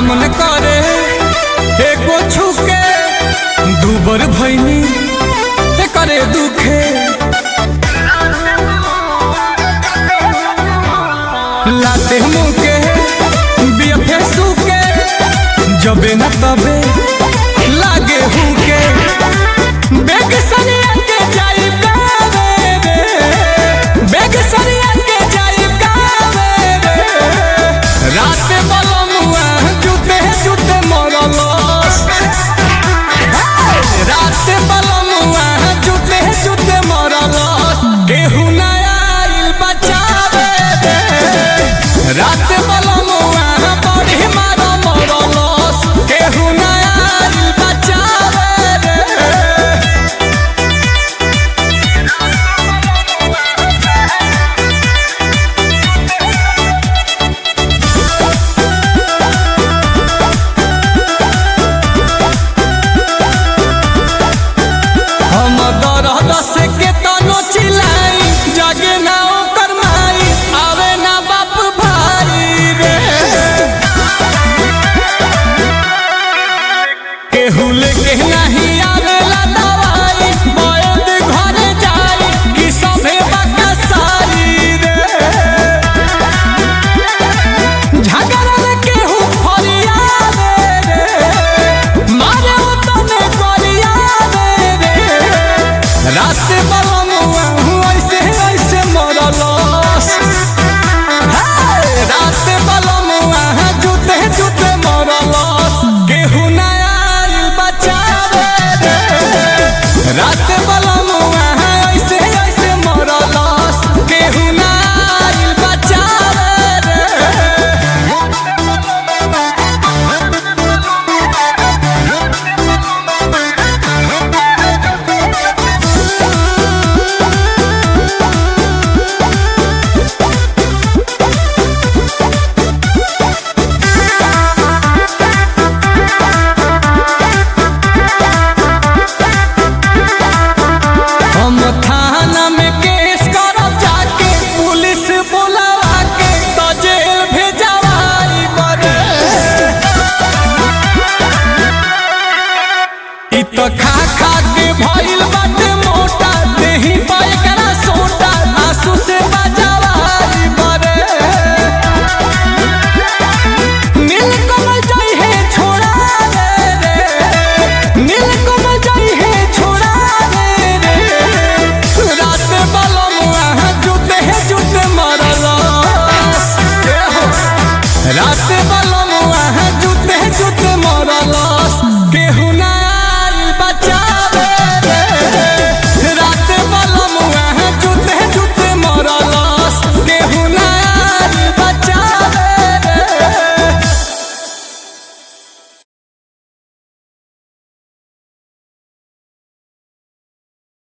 मन करे एको छुके दूबर भैनी करे दुखे लाते मुके बियफे सुके जबे न तबे लागे हुके बेग सरिया के जाई गावे रे बेग सरिया के जाई गावे रे रात बलमुआ जुते मरलस रात बलमुआ जुते मरलस केहू ना आइल बचावे रे रात बलमुआ बड़ी मरलस केहू ना आइल बचावे रे। हम दरद से के तनो चिल्लाई जागे ना ओकर माई आवे ना बाप भाई रे केहू लेके नहीं आवेला दवाई बैद घरे जाई कि सभे बकसाई रे झगड़ा में केहू फरियावे रे मारे उतने करियावे रे रात बल